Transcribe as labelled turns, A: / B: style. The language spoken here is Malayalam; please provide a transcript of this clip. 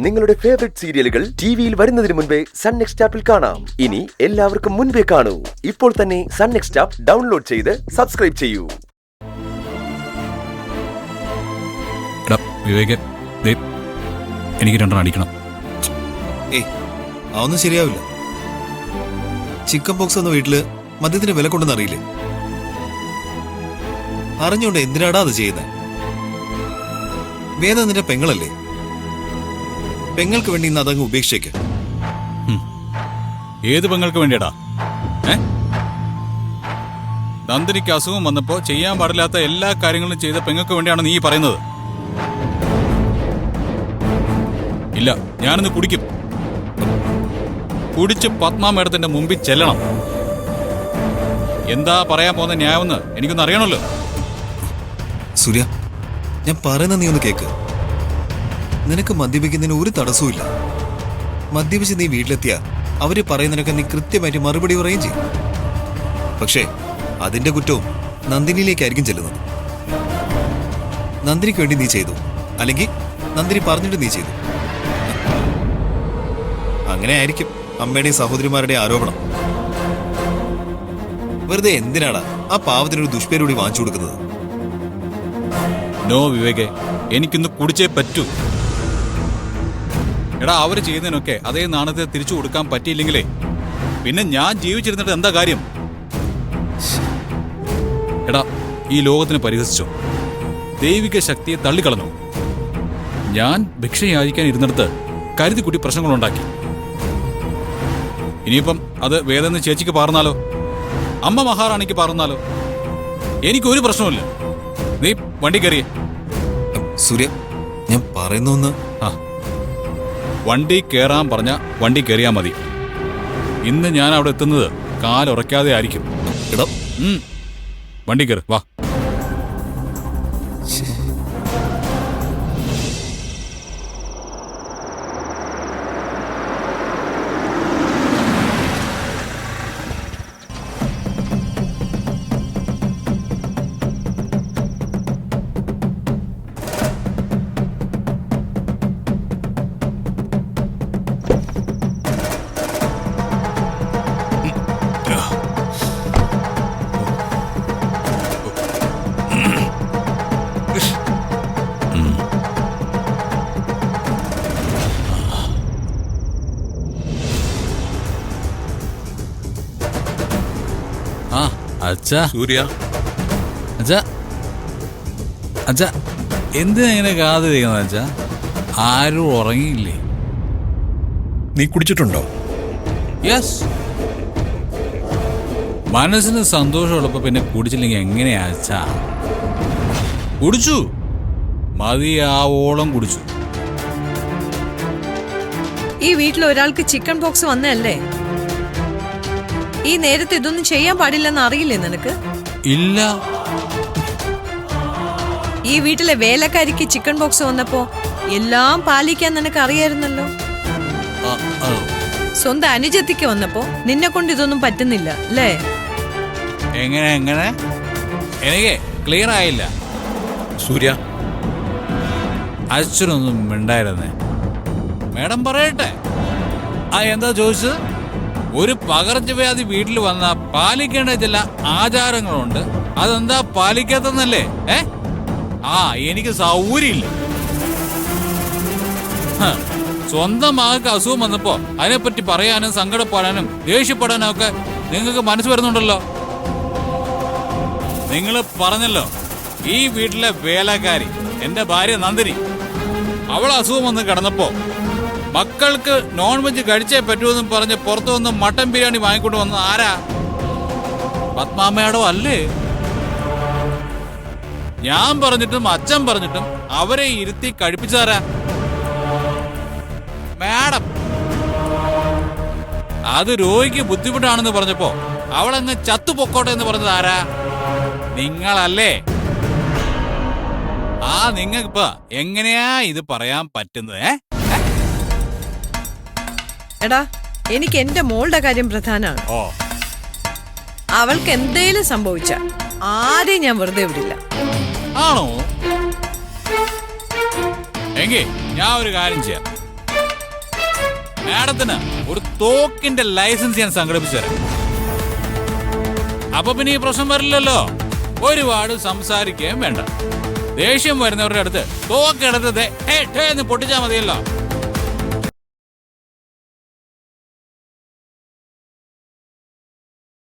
A: നിങ്ങളുടെ ഫേവറേറ്റ് സീരിയലുകൾ ടിവിയിൽ വരുന്നതിന് മുൻപേ സൺ നെക്സ്റ്റ് ആപ്പിൽ കാണാം. ഇനി എല്ലാവർക്കും മുൻപേ കാണൂ. ഇപ്പോൾ തന്നെ സൺ നെക്സ്റ്റ് ആപ്പ് ഡൗൺലോഡ് ചെയ്ത് സബ്സ്ക്രൈബ് ചെയ്യൂ.
B: വിവേക്, എനിക്ക് രണ്ടെണ്ണം അടിക്കണം.
C: അതൊന്നും ശരിയാവില്ല. ചിക്കൻ ബോക്സ് എന്ന വീട്ടില് മദ്യത്തിന് വില കൊണ്ടെന്ന് അറിയില്ലേ? അറിഞ്ഞുകൊണ്ട് എന്തിനാടാ അത് ചെയ്യുന്നത്? വേദ നിന്റെ പെങ്ങളല്ലേ? പെങ്ങൾക്ക് വേണ്ടി ഇന്ന് അതങ്ങ് ഉപേക്ഷിച്ചേക്ക്.
B: ഏത് പെങ്ങൾക്ക് വേണ്ടിയടാ? നന്ദിനിക്ക് അസുഖം വന്നപ്പോ ചെയ്യാൻ പാടില്ലാത്ത എല്ലാ കാര്യങ്ങളും ചെയ്ത പെങ്ങൾക്ക് വേണ്ടിയാണ് നീ പറയുന്നത്? ഇല്ല, ഞാനിന്ന് കുടിക്കും. കുടിച്ച് പത്മ മേഡത്തിന്റെ മുമ്പിൽ ചെല്ലണം. എന്താ പറയാൻ പോകുന്ന ന്യായമെന്ന് എനിക്കൊന്ന് അറിയണമല്ലോ.
C: സൂര്യ, ഞാൻ പറയുന്ന നീ ഒന്ന് കേക്ക്. നിനക്ക് മദ്യപിക്കുന്നതിന് ഒരു തടസ്സവും ഇല്ല. മദ്യപിച്ച് നീ വീട്ടിലെത്തിയാ അവര് പറയുന്നതിനൊക്കെ നീ കൃത്യമായിട്ട് മറുപടി പറയുകയും ചെയ്യും. പക്ഷേ അതിന്റെ കുറ്റവും നന്ദിനിയിലേക്കായിരിക്കും ചെല്ലുന്നത്. നന്ദിനിക്ക് വേണ്ടി നീ ചെയ്തു, അല്ലെങ്കിൽ നന്ദിനി പറഞ്ഞിട്ട് നീ ചെയ്തു. അങ്ങനെ ആയിരിക്കും അമ്മയുടെയും സഹോദരിമാരുടെയും ആരോപണം. വെറുതെ എന്തിനാടാ ആ പാവത്തിനൊരു ദുഷ്പേരൂടി വാങ്ങിച്ചു കൊടുക്കുന്നത്?
B: നോ വിവേകെ, എനിക്കിന്ന് കുടിച്ചേ പറ്റൂ. എടാ, അവര് ചെയ്യുന്നതിനൊക്കെ അതേ നാണയത്തെ തിരിച്ചു കൊടുക്കാൻ പറ്റിയില്ലെങ്കിലേ പിന്നെ ഞാൻ ജീവിച്ചിരുന്നിട്ട് എന്താ കാര്യം? എടാ, ഈ ലോകത്തിന് പരിഹസിച്ചോ? ദൈവിക ശക്തിയെ തള്ളിക്കളഞ്ഞു. ഞാൻ ഭിക്ഷ യാചിക്കാൻ ഇരുന്നിടത്ത് കരുതിക്കുട്ടി പ്രശ്നങ്ങളുണ്ടാക്കി. ഇനിയിപ്പം അത് വേദന ചേച്ചിക്ക് പാർന്നാലോ, അമ്മ മഹാറാണിക്ക് പാർന്നാലോ എനിക്കൊരു പ്രശ്നമില്ല. നീ വണ്ടി കയറിയേ.
C: സൂര്യ, ഞാൻ പറയുന്നൊന്ന്.
B: വണ്ടി കയറാൻ പറഞ്ഞ വണ്ടി കയറിയാ മതി. ഇന്ന് ഞാൻ അവിടെ എത്തുന്നത് കാലുറയ്ക്കാതെ ആയിരിക്കും. വണ്ടി കയറി വാ.
C: സൂര്യ,
B: എന്തിനാ ഇങ്ങനെ കാത്തിരിക്കുന്നത് അച്ഛാ? ആരും ഉറങ്ങിയില്ലേ?
C: നീ കുടിച്ചിട്ടുണ്ടോ?
B: യെസ്. മനസ്സിന് സന്തോഷമുള്ളപ്പോ പിന്നെ കുടിച്ചില്ലെങ്കിൽ എങ്ങനെയാ അച്ഛാ? കുടിച്ചു, മതിയാവോളം കുടിച്ചു.
D: ഈ വീട്ടിൽ ഒരാൾക്ക് ചിക്കൻ ബോക്സ് വന്നല്ലേ? ഈ നേരത്തെ ഇതൊന്നും ചെയ്യാൻ പാടില്ലെന്ന് അറിയില്ലേ നിനക്ക്?
B: ഇല്ല.
D: ഈ വീട്ടിലെ വേലക്കാരിക്ക് ചിക്കൻ ബോക്സ് വന്നപ്പോ എല്ലാം പാലിക്കാൻ നിനക്ക് അറിയായിരുന്നല്ലോ. സ്വന്തം അനുജത്തിക്ക് വന്നപ്പോ നിന്നെ കൊണ്ട് ഇതൊന്നും പറ്റുന്നില്ല അല്ലേ?
B: എങ്ങനെ എനിക്ക് ക്ലിയർ ആയില്ല.
C: സൂര്യ,
B: അച്ഛനൊന്നും മിണ്ടായിരുന്നേ. മേഡം പറയട്ടെ. എന്താ ചോദിച്ചത്? ഒരു പകർച്ചവ്യാധി വീട്ടിൽ വന്ന പാലിക്കേണ്ട ചില ആചാരങ്ങളുണ്ട്. അതെന്താ പാലിക്കാത്തന്നല്ലേ? എനിക്ക് സൗകര്യമില്ല. സ്വന്തം മകൾക്ക് അസുഖം വന്നപ്പോ അതിനെപ്പറ്റി പറയാനും സങ്കടപ്പെടാനും ദേഷ്യപ്പെടാനും ഒക്കെ നിങ്ങൾക്ക് മനസ്സ് വരുന്നുണ്ടല്ലോ. നിങ്ങൾ പറഞ്ഞല്ലോ, ഈ വീട്ടിലെ വേലക്കാരി എന്റെ ഭാര്യ നന്ദിനി, അവൾ അസുഖം വന്ന് കിടന്നപ്പോ മക്കൾക്ക് നോൺ വെജ് കഴിച്ചേ പറ്റൂന്നും പറഞ്ഞ് പുറത്തു വന്ന് മട്ടൻ ബിരിയാണി വാങ്ങിക്കൊണ്ട് വന്നത് ആരാ? പത്മാമ്മയാടോ അല്ലേ? ഞാൻ പറഞ്ഞിട്ടും അച്ഛൻ പറഞ്ഞിട്ടും അവരെ ഇരുത്തി കഴിപ്പിച്ചാരാ? മാഡം. അത് രോഗിക്ക് ബുദ്ധിമുട്ടാണെന്ന് പറഞ്ഞപ്പോ അവളങ്ങ് ചത്തുപൊക്കോട്ടെ എന്ന് പറഞ്ഞത് ആരാ? നിങ്ങളല്ലേ? നിങ്ങൾക്കിപ്പോ എങ്ങനെയാ ഇത് പറയാൻ പറ്റുന്നത്?
D: എടാ, എനിക്ക് എന്റെ മോളുടെ കാര്യം പ്രധാനമാണ്. അവൾക്ക് എന്തേലും സംഭവിച്ച ആരെയും ഞാൻ വെറുതെ വിടില്ല.
B: ആണോ? എങ്കിൽ ഞാൻ ഒരു കാര്യം ചെയ്യാം. മാഡത്തിന് ഒരു തോക്കിന്റെ ലൈസൻസ് ഞാൻ സംഘടിപ്പിച്ചു തരാം. അപ്പൊ പിന്നെ ഈ പ്രശ്നം വരില്ലല്ലോ. ഒരുപാട് സംസാരിക്കുകയും വേണ്ട. ദേഷ്യം വരുന്നവരുടെ അടുത്ത് തോക്കെടുത്തത് എന്ന് പൊട്ടിച്ചാൽ മതിയല്ലോ.